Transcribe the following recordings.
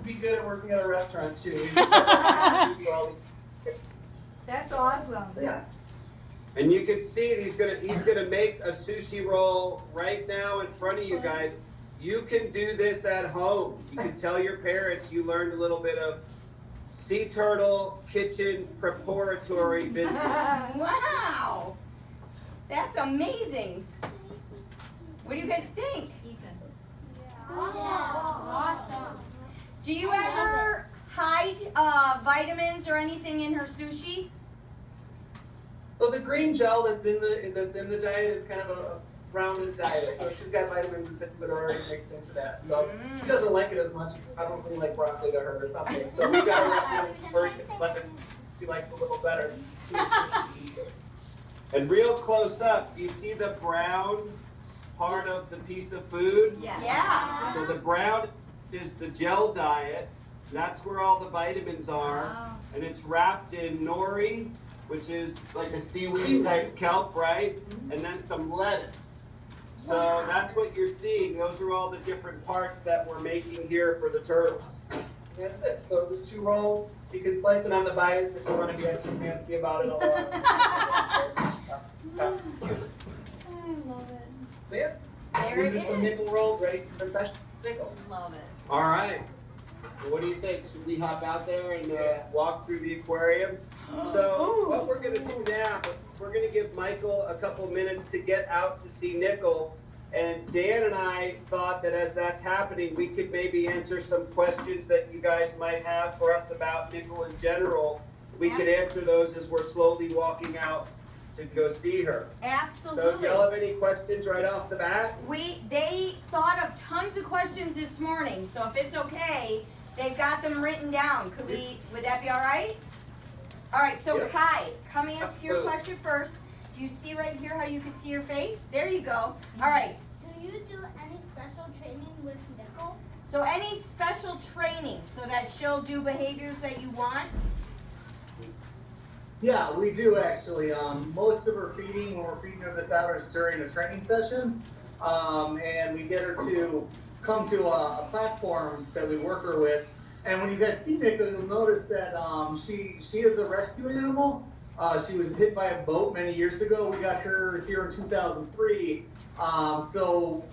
be good at working at a restaurant too. That's awesome. So, yeah. And you can see he's gonna make a sushi roll right now in front of you guys. You can do this at home. You can tell your parents you learned a little bit of sea turtle kitchen preparatory business. Wow, that's amazing. What do you guys think? Awesome. Do you ever hide vitamins or anything in her sushi? Well, the green gel that's in the diet is kind of a rounded diet, so she's got vitamins and things that are already mixed into that. So she doesn't like it as much. It's probably like broccoli to her or something. So we got to let it be like a little better. And real close up, you see the brown part of the piece of food? Yeah. So the brown is the gel diet. That's where all the vitamins are. Wow. And it's wrapped in nori, which is like a seaweed type kelp, right? And then some lettuce. So that's what you're seeing. Those are all the different parts that we're making here for the turtle. That's it. So there's 2 rolls. You can slice it on the bias if you want to be extra fancy about it. I love it. So yeah, There these it are some is. nickel rolls ready for the session. Nickel. Love it. All right. Well, what do you think? Should we hop out there and walk through the aquarium? So what we're going to do now, we're going to give Michael a couple minutes to get out to see Nickel. And Dan and I thought that as that's happening, we could maybe answer some questions that you guys might have for us about Nickel in general. We could answer those as we're slowly walking out to go see her. Absolutely. So do y'all have any questions right off the bat? They thought of tons of questions this morning, so if it's okay, they've got them written down. Would that be all right? All right, so Yep. Kai, come ask your question first. Do you see right here how you can see your face? There you go. All right. Do you do any special training with Nickel? So any special training so that she'll do behaviors that you want? Yeah, we do actually. Most of her feeding, when we're feeding her this out, is during a training session. And we get her to come to a platform that we work her with. And when you guys see Nickel, you'll notice that she is a rescue animal. She was hit by a boat many years ago. We got her here in 2003. So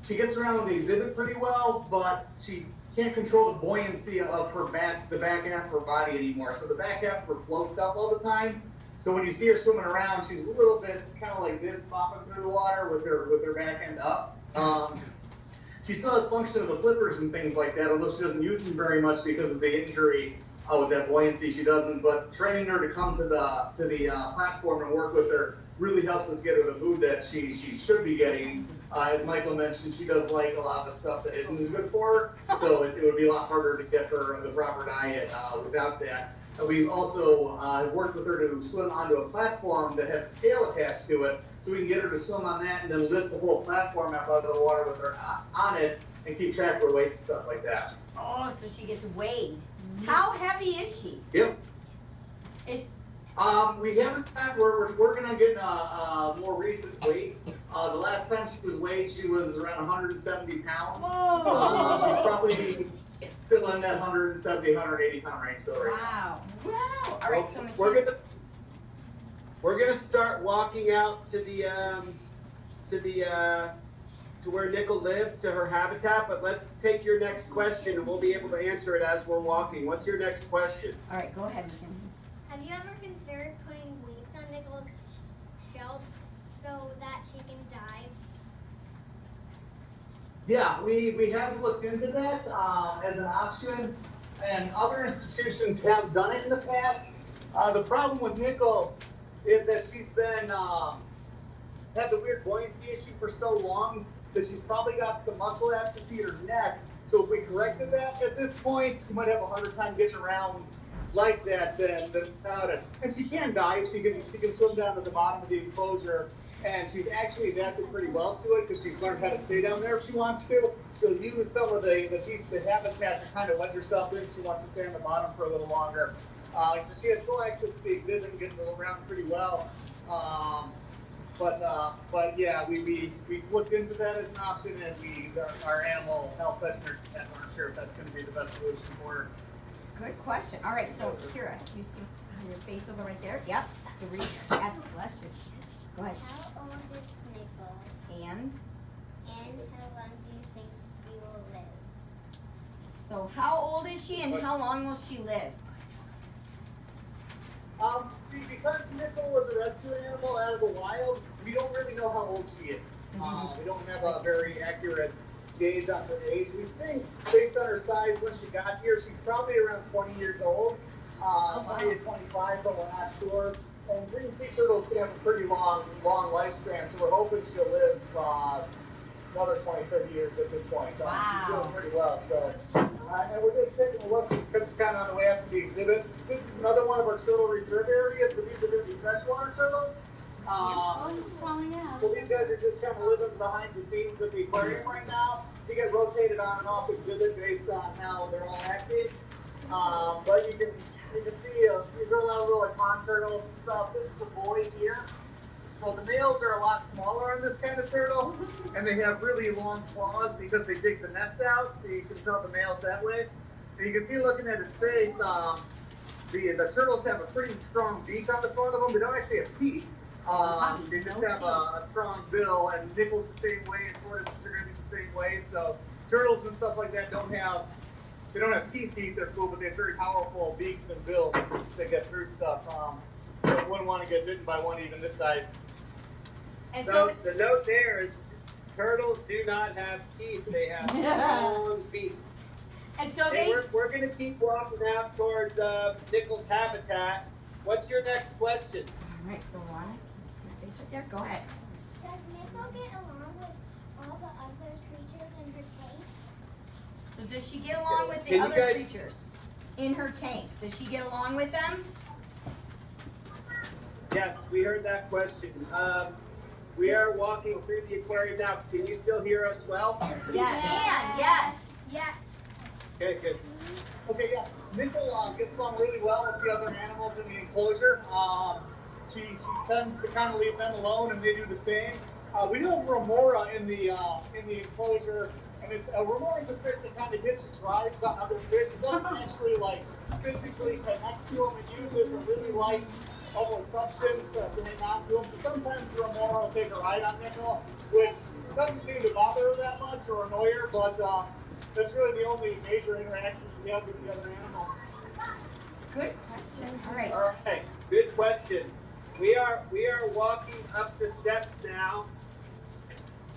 she gets around with the exhibit pretty well, but she can't control the buoyancy of her the back half of her body anymore. So the back half of her floats up all the time. So when you see her swimming around, she's a little bit kind of like this, popping through the water with her back end up. She still has function of the flippers and things like that, although she doesn't use them very much because of the injury with that buoyancy. She doesn't. But training her to come to the platform and work with her really helps us get her the food that she should be getting. As Michael mentioned, she does like a lot of the stuff that isn't as good for her, so it would be a lot harder to get her the proper diet without that. We've also worked with her to swim onto a platform that has a scale attached to it, so we can get her to swim on that and then lift the whole platform up out of the water with her on it and keep track of her weight and stuff like that. Oh, so she gets weighed. How heavy is she? Yep. We haven't we're working on getting a more recent weight. The last time she was weighed, she was around 170 pounds. Whoa. She's probably still in that 170, 180 pound range. So right now. Wow. All right, so We're gonna start walking out to where Nickel lives, to her habitat. But let's take your next question, and we'll be able to answer it as we're walking. What's your next question? All right, go ahead, Mackenzie. Have you ever considered putting weights on Nickel's shelf so that she can dive? Yeah, we have looked into that as an option, and other institutions have done it in the past. The problem with Nickel is that she's been had the weird buoyancy issue for so long that she's probably got some muscle atrophy in her neck. So if we corrected that at this point, she might have a harder time getting around like that than without it. And she can dive. She can swim down to the bottom of the enclosure, and she's actually adapted pretty well to it because she's learned how to stay down there if she wants to. She'll use some of the pieces of habitat to kind of let herself in if she wants to stay on the bottom for a little longer. So she has full access to the exhibit and gets around pretty well. But yeah, we looked into that as an option, and our animal health veterinarian weren't sure if that's going to be the best solution for her. Good question. All right, so Kira, do you see your face over right there? Yep. So read, ask a question. Go ahead. How old is Nickel? And And how long do you think she will live? so, how old is she, and how long will she live? Because Nickel was a rescue animal out of the wild, we don't really know how old she is. We don't have a very accurate gauge on her age. We think, based on her size when she got here, she's probably around 20 years old, 20 to 25, but we're not sure. And green sea turtles can have a pretty long lifespan, so we're hoping she'll live another 20, 30 years at this point. She's doing pretty well. So, and we're just taking a look because it's kind of on the way up to the exhibit. This is another one of our turtle reserve areas, but these are going to be freshwater turtles. So these guys are just kind of living behind the scenes of the aquarium right now. They get rotated on and off exhibit based on how they're all acting. But you can see these are a lot of little like pond turtles and stuff. This is a boy here. So the males are a lot smaller on this kind of turtle, and they have really long claws because they dig the nests out, so you can tell the males that way. And you can see looking at his face, the turtles have a pretty strong beak on the front of them. They don't actually have teeth. They just have a strong bill, and Nickel's the same way, and tortoises are going to be the same way. So turtles and stuff like that don't have teeth to eat their food, but they have very powerful beaks and bills to get through stuff. You wouldn't want to get bitten by one even this size. And So the note there is turtles do not have teeth. They have long feet. and so Hey, they. we're going to keep walking out towards Nickel's habitat. What's your next question? All right, so Lana, can you see your face right there? Go ahead. Does Nickel get along with all the other creatures in her tank? So does she get along with the Can you other guys- creatures in her tank? Does she get along with them? Yes, we heard that question. We are walking through the aquarium now. Can you still hear us well? Yes. Yes. Okay, good. Okay, yeah. Nickel gets along really well with the other animals in the enclosure. She tends to kind of leave them alone, and they do the same. We do have Remora in the enclosure, and Remora's a fish that kind of hitches rides on other fish. It doesn't actually like physically connect to them. It uses a really light almost substance to hang on to them. So sometimes Remora will take a ride on Nickel, which doesn't seem to bother her that much or annoy her, but that's really the only major interactions we have with the other animals. Good question. All right. All right, good question. We are walking up the steps now,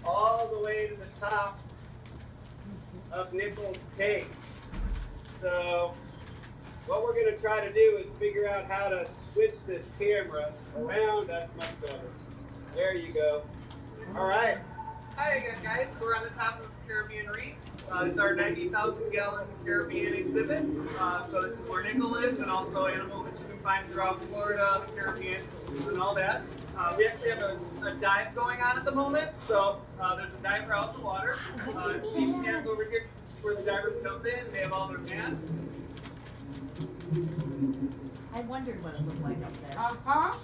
all the way to the top of Nickel's tank. So what we're going to try to do is figure out how to switch this camera around. That's much better. There you go. All right. Hi again, guys. We're on the top of Caribbean Reef. It's our 90,000-gallon Caribbean exhibit. So this is where Nickel lives, and also animals that you can find throughout Florida, the Caribbean, and all that. We actually have a dive going on at the moment. So there's a diver out in the water. See cans over here where the divers jump in. They have all their masks. I wondered what it looked like up there. Uh-huh.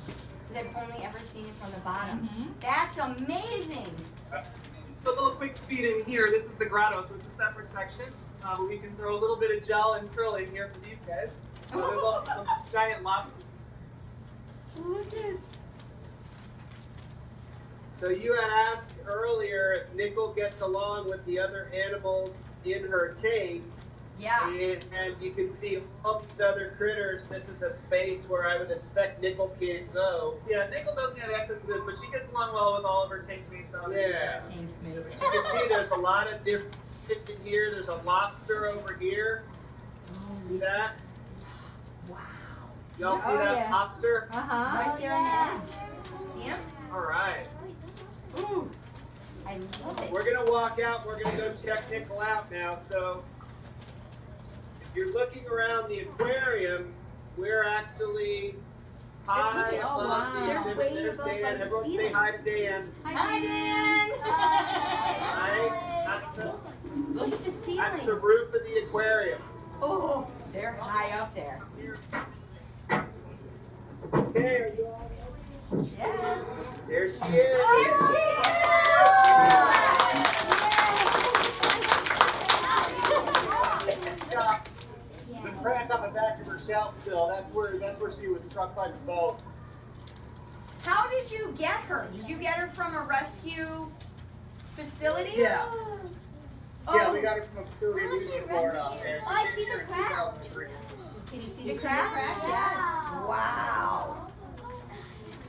Because I've only ever seen it from the bottom. That's amazing. A little quick feed in here. This is the grotto, so it's a separate section. But we can throw a little bit of gel and krill in here for these guys. There's also some giant lobsters. Look at So you had asked earlier if Nickel gets along with the other animals in her tank. Yeah. And you can see all these other critters. This is a space where I would expect Nickel can't go. Yeah, Nickel doesn't have access to this, but she gets along well with all of her tank mates out there. Yeah. tank mate. But you can see there's a lot of different fish in here. There's a lobster over here. See that? Wow. Y'all see Oh, that yeah. lobster? Uh-huh. Right there on the edge. See him? All right. Ooh. I love it. We're gonna walk out. We're gonna go check Nickel out now. So if you're looking around the aquarium, we're actually high looking- oh, above wow. the They're exhibit. way There's above, Dan. like, the Everyone say ceiling. hi to Dan. Hi, Dan. Right? Look at the That's the ceiling. roof of the aquarium. Oh, they're high up there. Okay, are you all Yeah. there? She is. the crack on the back of her shell still. That's where she was struck by the boat. How did you get her? Did you get her from a rescue facility? Yeah. Oh. Yeah, we got her from a facility in Where was East she Florida. rescued? And she Oh, I came see here the in crack. 2003. Can you see You the see crack? the crack? Yes. Wow.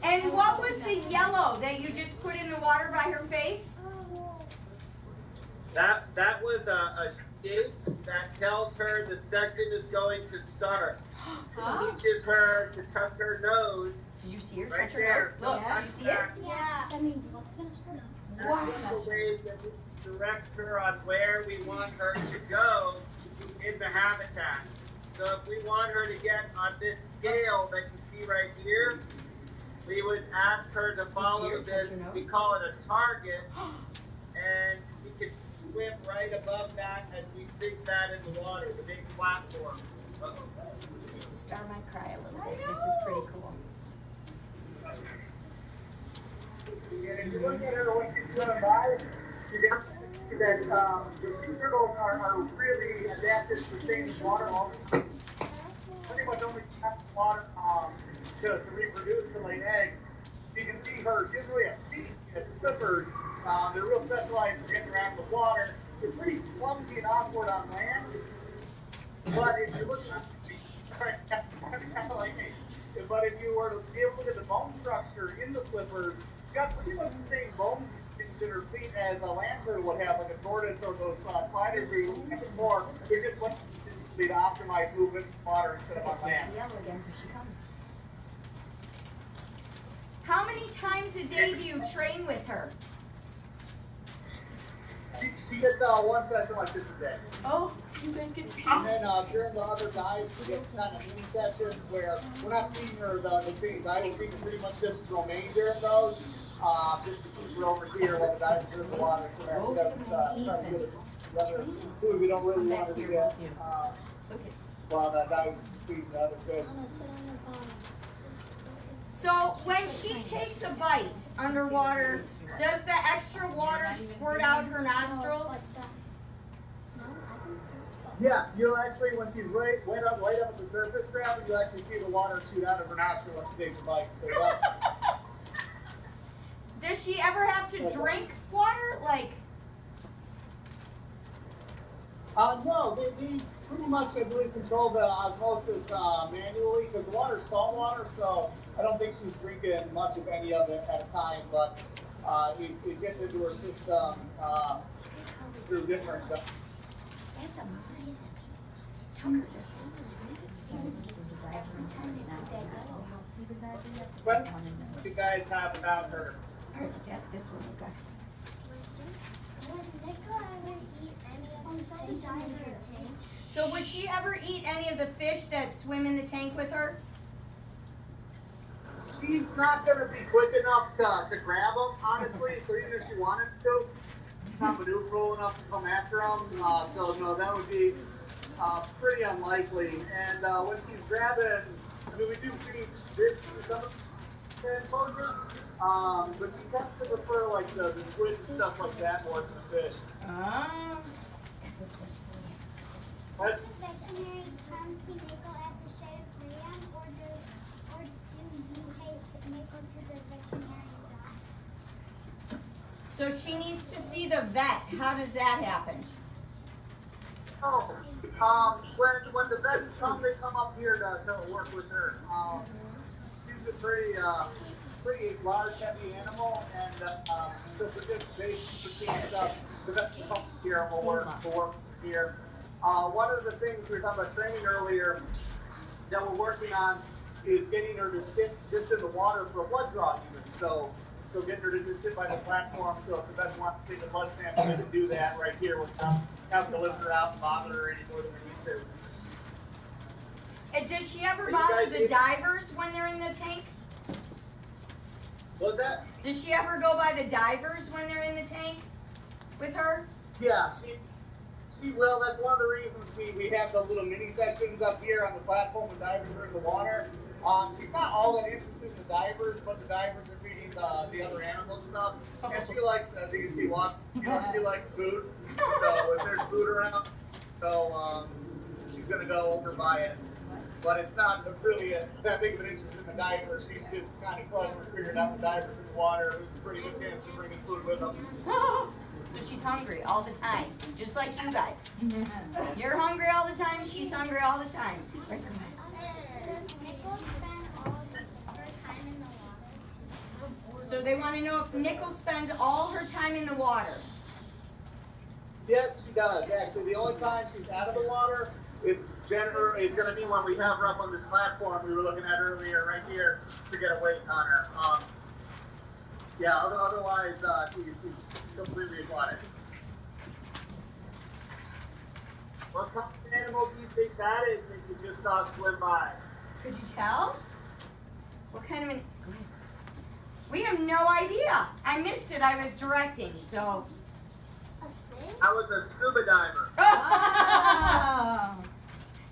And what was the yellow that you just put in the water by her face? That was a sheet that tells her the session is going to start. So, Teaches her to touch her nose. did you see her Right touch her there. nose? Look, Touch did you see it? that. Yeah. That means what's gonna start? That's the way that we direct her on where we want her to go in the habitat. So if we want her to get on this scale that you see right here, we would ask her to follow her touch this, her we nose? call it a target, and she can swim right above that as we sink that in the water, the big platform. This is Star might cry a little bit. This is pretty cool. Yeah, if you look at her when she's swimming by, you can see that the sea turtles are really adapted to staying in water all the time. Pretty much only have water to reproduce to lay eggs. You can see her, she doesn't really have feet, it's flippers. They're real specialized for getting around the water. They're pretty clumsy and awkward on land. But if you look at but if you were to be able to look at the bone structure in the flippers, she's got pretty much the same bones in her feet as a land turtle would have, like a tortoise or those spiders do. More, they're just like to optimize movement in water instead of on land. There's the yellow again, here she comes. How many times a day do you train with her? She gets one session like this a day. Oh, so you guys get to see And this. then during the other dives, she gets kind of mini sessions where we're not feeding her the same dive. We're feeding pretty much just romaine during those. Just to keep her over here while the dives are in the water. So that she doesn't try to get us the other food we don't really want her to get Okay. while the dive feeding the other fish. I'm gonna sit on the bottom. So when she takes a bite underwater, does the extra water squirt out her nostrils? Like that. No, I can see. Yeah, you'll actually, when she's right up at the surface grab, you'll actually see the water shoot out of her nostril when she takes a bite. So yeah. Does she ever have to drink water? Like, No, they pretty much, I believe, control the osmosis manually because the water's salt water, so I don't think she's drinking much of any of it at a time, but it gets into her system through different. that's amazing. Tucker does What do you guys have about her? Alright, let's ask this one. Okay. Would Nicola ever eat any of the fish in her tank? So would she ever eat any of the fish that swim in the tank with her? She's not going to be quick enough to grab them, honestly, so even if she wanted to, she's not maneuverable enough to come after them. So, no, that would be pretty unlikely. And when she's grabbing, I mean, we do feed fish for some of the enclosure, but she tends to prefer, like, the squid and stuff like that more than the fish. Yes, this one. That's, Does the veterinary come see Nicola at the Shedd Aquarium, or do you take Nicola to the veterinarian's office? So she needs to see the vet. How does that happen? when the vets come, they come up here to work with her. She's a pretty large, heavy animal, and so for just basic stuff, the vets come here and we'll work here. One of the things we were talking about training earlier that we're working on is getting her to sit just in the water for a blood draw even. So getting her to just sit by the platform, so if the vets want to take a blood sample, they can do that right here without having to lift her out and bother her any more than they need to. And does she ever bother the divers when they're in the tank? What was that? Does she ever go by the divers when they're in the tank with her? Yeah, she will. That's one of the reasons we have the little mini sessions up here on the platform when divers are in the water. She's not all that interested in the divers, but the divers are feeding the other animal stuff. And she likes, as you can see, she likes food. So if there's food around, she's going to go over by it. But it's not really that big of an interest in the diaper. She's just kind of clever and figured out the diaper's in the water. There's a pretty good chance of bringing food with them. So she's hungry all the time, just like you guys. You're hungry all the time, she's hungry all the time. Does Nickel spend all her time in the water? So they want to know if Nickel spends all her time in the water. Yes, she does. Actually, the only time she's out of the water is going to be when we have her up on this platform we were looking at earlier, right here, to get a weight on her. Otherwise, she's completely aquatic. What kind of animal do you think that is that you just saw swim by? Could you tell? What kind of an... Go ahead. We have no idea. I missed it. I was directing, so... A fish? I was a scuba diver.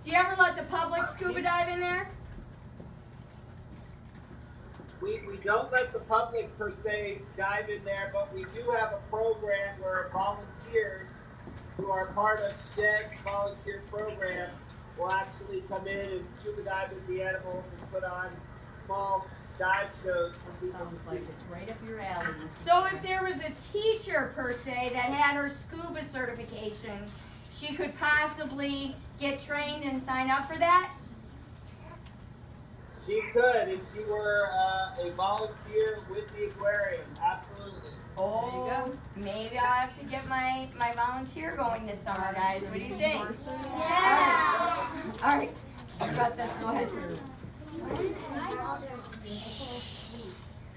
Do you ever let the public scuba dive in there? We don't let the public per se dive in there, but we do have a program where volunteers who are part of Shedd volunteer program will actually come in and scuba dive with the animals and put on small dive shows for people to Sounds see. like it's right up your alley. So if there was a teacher, per se, that had her scuba certification, she could possibly get trained and sign up for that? She could if she were a volunteer with the aquarium. Absolutely. Oh, There you go. maybe I'll have to get my volunteer going this summer, guys. What do you think? Yeah. All right. You got this. Go ahead.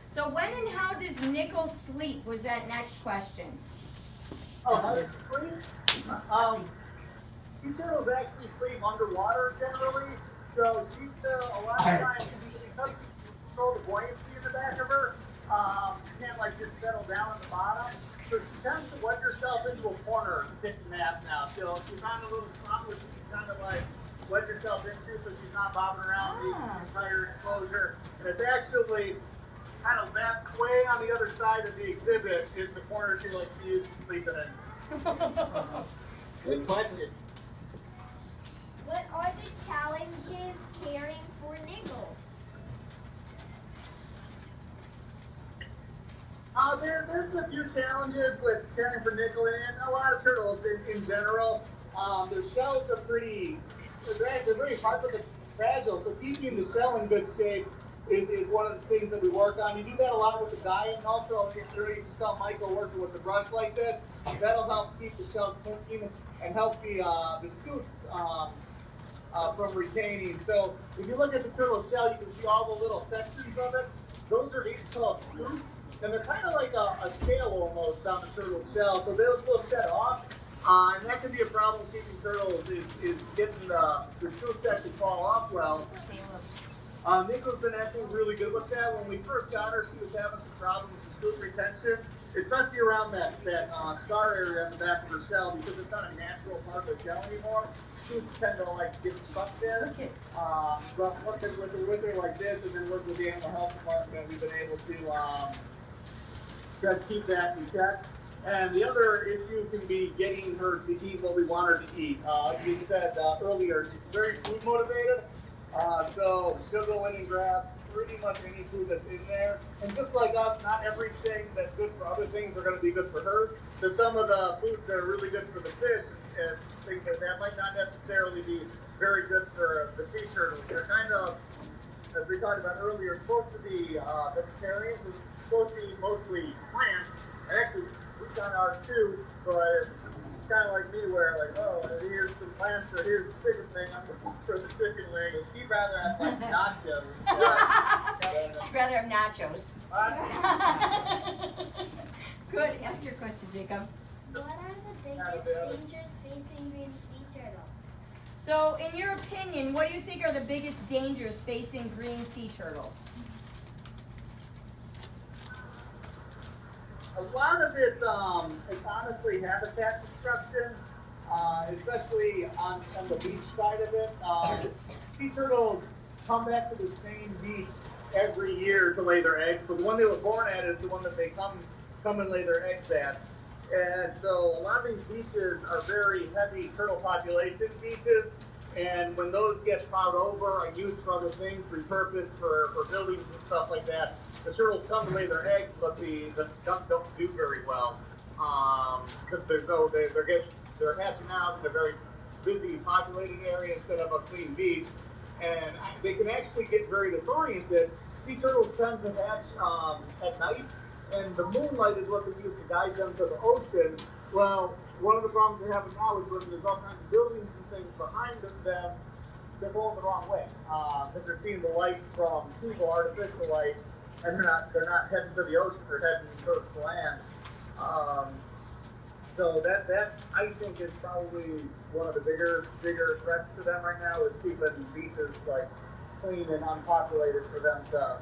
So when and how does Nickel sleep was that next question. Sleep? Sea turtles actually sleep underwater generally, so she a lot of times because she control the buoyancy in the back of her, she can't like just settle down on the bottom. So she tends to wedge herself into a corner and take a nap now. She found a little spot where she can kind of like wedge herself into so she's not bobbing around the entire enclosure. And it's actually kind of that way on the other side of the exhibit is the corner she likes to use for sleeping in. Good question. What are the challenges caring for Nickel? There's a few challenges with caring for Nickel and a lot of turtles in general. Their shells are they're very hard but they're fragile, so keeping the shell in good shape is one of the things that we work on. You do that a lot with the diet, and also if you saw Michael working with the brush like this, that'll help keep the shell clean and help the scoots from retaining. So if you look at the turtle shell, you can see all the little sections of it. Those are each called scoots, and they're kind of like a scale almost on the turtle shell. So those will set off, and that can be a problem with keeping turtles is getting the scoots actually fall off well. Nickel's been acting really good with that. When we first got her, she was having some problems with scoot retention, especially around that scar area on the back of her shell, because it's not a natural part of the shell anymore. Scoots tend to like get stuck there. But working with her like this, and then working with the animal health department, we've been able to keep that in check. And the other issue can be getting her to eat what we want her to eat. Like you said earlier, she's very food motivated. So she'll go in and grab pretty much any food that's in there. And just like us, not everything that's good for other things are going to be good for her. So some of the foods that are really good for the fish and things like that might not necessarily be very good for the sea turtles. They're kind of, as we talked about earlier, supposed to be vegetarians and supposed to eat mostly plants. And actually, we've done ours too, but it's kind of like me where like, oh, here's some plants or here's a chicken thing, I'm looking for the chicken wing. And she'd rather have like nachos. She'd rather have nachos. Good. Ask your question, Jacob. What are the biggest dangers facing green sea turtles? So, in your opinion, what do you think are the biggest dangers facing green sea turtles? A lot of it's honestly habitat destruction, especially on the beach side of it. Sea turtles come back to the same beach every year to lay their eggs. So the one they were born at is the one that they come and lay their eggs at. And so a lot of these beaches are very heavy turtle population beaches. And when those get plowed over and used for other things, repurposed for buildings and stuff like that, the turtles come to lay their eggs, but the don't do very well because they're hatching out in a very busy, populated area instead of a clean beach, and they can actually get very disoriented. Sea turtles tend to hatch at night, and the moonlight is what they use to guide them to the ocean. Well, one of the problems they're having now is when there's all kinds of buildings and things behind them, they're going the wrong way because they're seeing the light from people, artificial light, and they're not heading to the ocean, they're heading towards the land. So that I think is probably one of the bigger threats to them right now is keeping beaches like clean and unpopulated for them to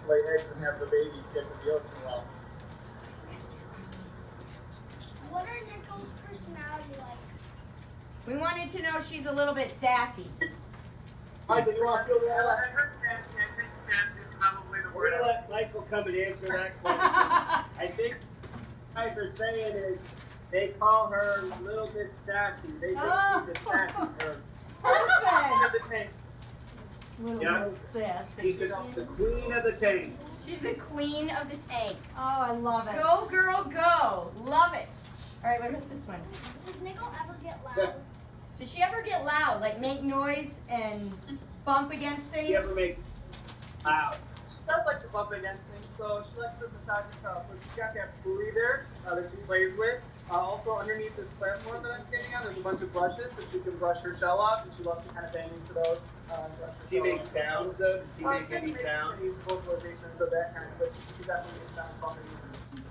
lay eggs and have the babies get to the ocean well. What are Nicole's personality like? We wanted to know if she's a little bit sassy. Michael, you want to feel that? I heard sassy. I think sassy is probably the We're word. gonna let Michael come and answer that question. I think what you guys are saying is they call her Little Miss Sassy. They think she's a sassy girl. Perfect. Little Yeah. Miss Sassy. She's the queen of the tank. She's the queen of the tank. Oh, I love it. Go, girl, go. Love it. All right, what about this one? Does Nicole ever get loud? Does she ever get loud, like make noise and bump against things? You ever make loud? She does like to bump against things, so she likes to massage herself. So she's got that buoy there that she plays with. Also, underneath this platform that I'm standing on, there's a bunch of brushes so she can brush her shell off, and she loves to kind of bang into those. Does she make sounds though? Does she make any sounds? Vocalizations of that kind, but she definitely makes sounds bumping.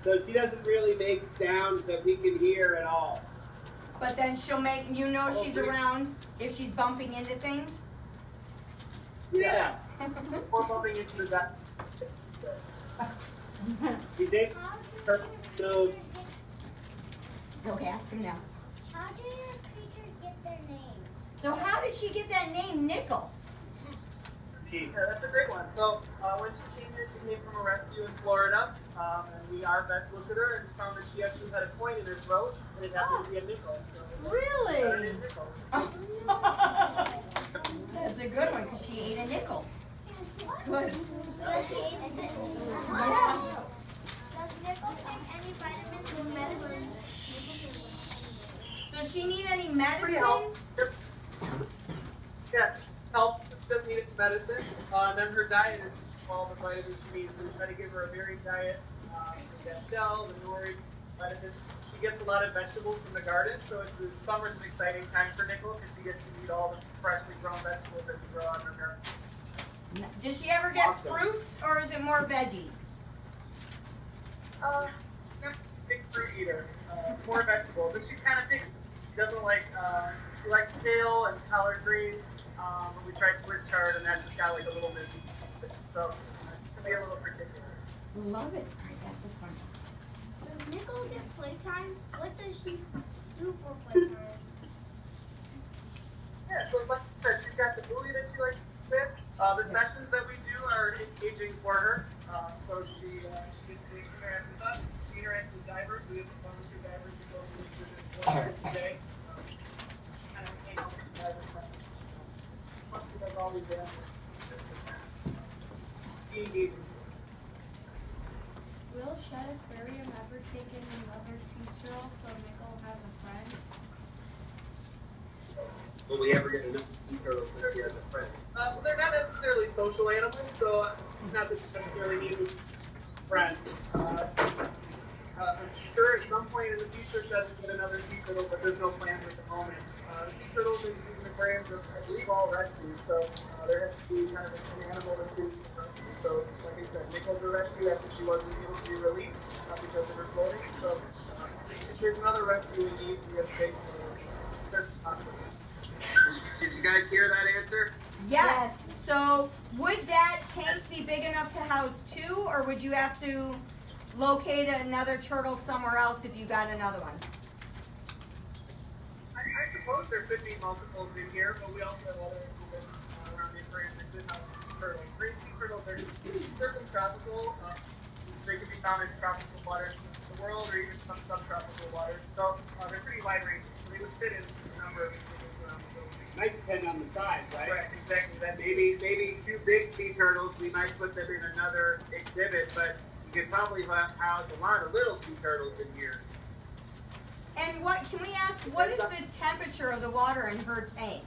So she doesn't really make sounds that we can hear at all. But then she'll make you know she's around if she's bumping into things. Yeah. Or bumping into the deck. She's able How to do know. your creatures It's okay, ask him now. how do your creatures get their names? So how did she get that name, Nickel? Yeah, that's a great one. So when she came here, she came from a rescue in Florida, and our vets looked at her and found that she actually had a coin in her throat, and it happened to be a nickel. So Really? her name's Nickel. That's a good one because she ate a nickel. Good. Does Yeah. Nicole take any vitamins or medicine? So she need any Pretty medicine? help. Yes, help. Doesn't need medicine. And then her diet is all the vitamins she needs. So we try to give her a varied diet. We got gel, the nori, vitamins. She gets a lot of vegetables from the garden. So summer's an exciting time for Nicole because she gets to eat all the freshly grown vegetables that we grow out in her garden. Does she ever get Awesome. fruits or is it more veggies? She's a big fruit eater. More vegetables, and she's kind of picky. She doesn't like. She likes kale and collard greens. But we tried Swiss chard, and that just got like a little bit. So it can be a little particular. Love it. All right, that's this one. Does Nicole get playtime? What does she do for playtime? Yeah, so like I said, she's got the buoy that she likes to fit. The sessions that we do are engaging for her. So she gets to interact with us. She interacts with divers. We have volunteer divers who go to the exhibit 4 times a day. Kind of hang out with the divers. That's all we've done. She engages. Will Shedd Aquarium ever take in another sea turtle so Nicole has a friend? Will we ever get enough sea turtles since she has a friend? Well, they're not necessarily social animals, so it's not that you necessarily need a friend. I'm sure at some point in the future Shedd will get another sea turtle, but there's no plans at the moment. Sea turtles in aquariums are, I believe, all rescued, so there has to be kind of an animal to do. So, like I said, Nicole's a rescue after she wasn't able to be released because of her floating. So, if there's another rescue in need, we have space for certain possible. Did you guys hear that answer? Yes. So would that tank be big enough to house two, or would you have to locate another turtle somewhere else if you got another one? I suppose there could be multiples in here, but we also have other exhibits around the aquarium that could house turtles. Green sea turtles are certain tropical. They can be found in tropical waters in the world or even some subtropical waters. So they're pretty wide ranging. So they would fit in a number of exhibits around the building. Might depend on the size, right? Right, exactly. That Maybe 2 big sea turtles, we might put them in another exhibit, but you could probably house a lot of little sea turtles in here. And what can we ask? What is the temperature of the water in her tank?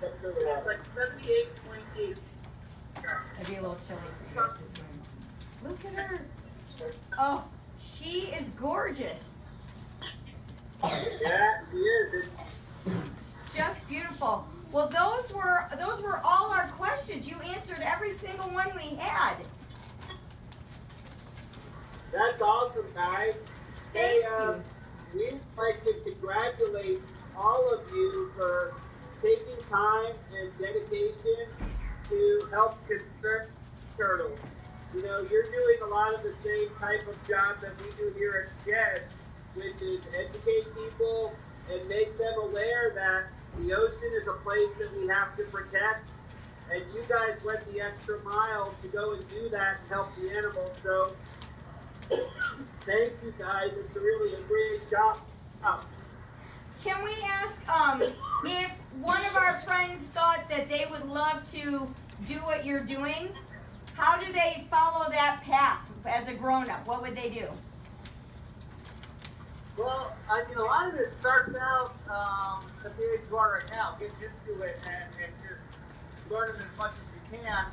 It's like 78.8. It'd be a little chilly for you guys to swim. Look at her. Oh, she is gorgeous. Yeah, she is. Just beautiful. Well, those were all our questions. You answered every single one we had. That's awesome, guys. Thank you. We'd like to congratulate all of you for taking time and dedication to help conserve turtles. You know, you're doing a lot of the same type of job that we do here at Shedd, which is educate people and make them aware that the ocean is a place that we have to protect. And you guys went the extra mile to go and do that and help the animals. So thank you guys. It's really a great job. Can we ask if one of our friends thought that they would love to do what you're doing? How do they follow that path as a grown-up? What would they do? Well, a lot of it starts out at the age you are right now, getting into it and just learning as much as you can.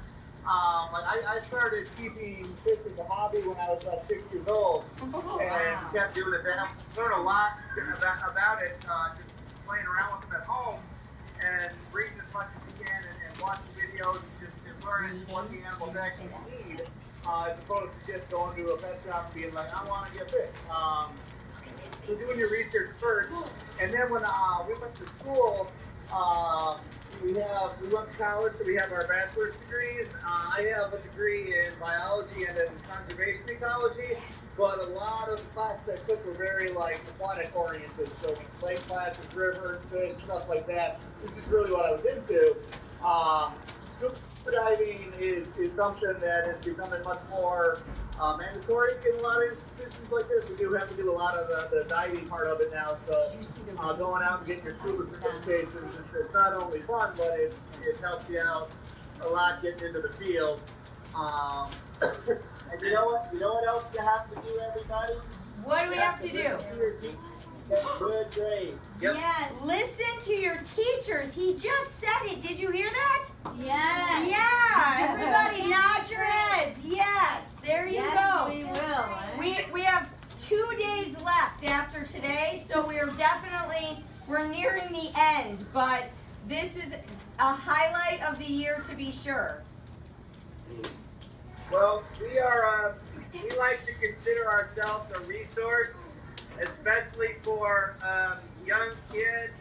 I started keeping fish as a hobby when I was about 6 years old, and kept doing it then. I learned a lot about it, just playing around with them at home, and reading as much as you can, and watching videos, and just learning what the animals actually need, as opposed to just going to a pet shop and being like, I want to get fish. So doing your research first, and then when we went to school, we went to college, so we have our bachelor's degrees. I have a degree in biology and in conservation ecology, but a lot of the classes I took were very aquatic oriented, so lake classes, rivers, fish, stuff like that. This is really what I was into. Scuba diving is something that is becoming much more mandatory in a lot of institutions like this. We do have to do a lot of the diving part of it now, so going out and getting your scuba certifications is not only fun, but it helps you out a lot getting into the field. And you know what else you have to do, everybody? What do we have to do? Listen to your teachers. Get good grades. Yep. Yes. Listen to your teachers. He just said it. Did you hear that? Yes. Yeah. Everybody nod your heads. Yes. There you go. We will. We have 2 days left after today, so we're nearing the end, but this is a highlight of the year to be sure. Well, we like to consider ourselves a resource, especially for young kids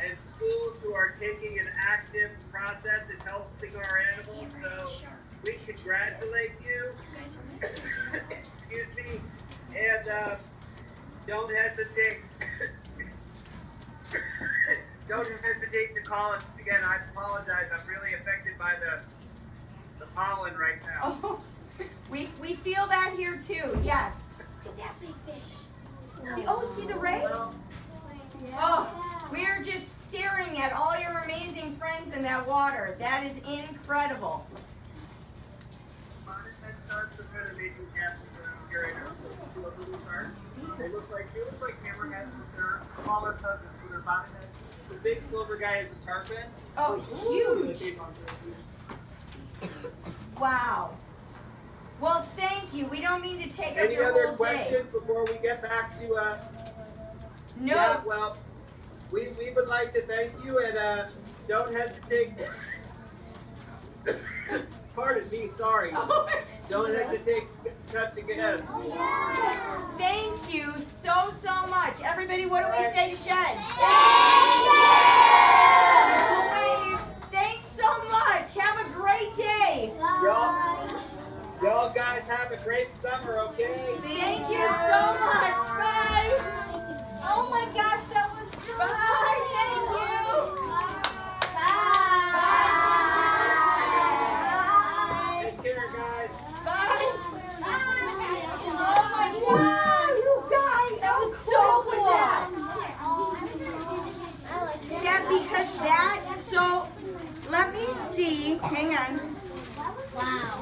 and schools who are taking an active process in helping our animals. So we congratulate you. Excuse me. And don't hesitate. Don't hesitate to call us again. I apologize. I'm really affected by the pollen right now. Oh, we feel that here too. Yes. Look at that big fish. See the ray? Oh, we're just staring at all your amazing friends in that water. That is incredible. They look like hammerheads with their smaller cousins with their body heads. The big silver guy is a tarpon. Oh, it's huge. Wow. Well, thank you. We don't mean to take up Any your other whole questions day. before we get back to No. Yeah, well, we would like to thank you, and don't hesitate. Pardon me, sorry. Don't hesitate to touch again. Thank you so much. Everybody, what do we say to Shedd? Thanks so much. Have a great day. Y'all guys have a great summer, okay? Thank you so much. Bye. Oh my gosh, that was so Bye. Thank you. Take care, guys. Bye. Oh my Wow, you guys, that was so cool. I like see, hang on. Wow.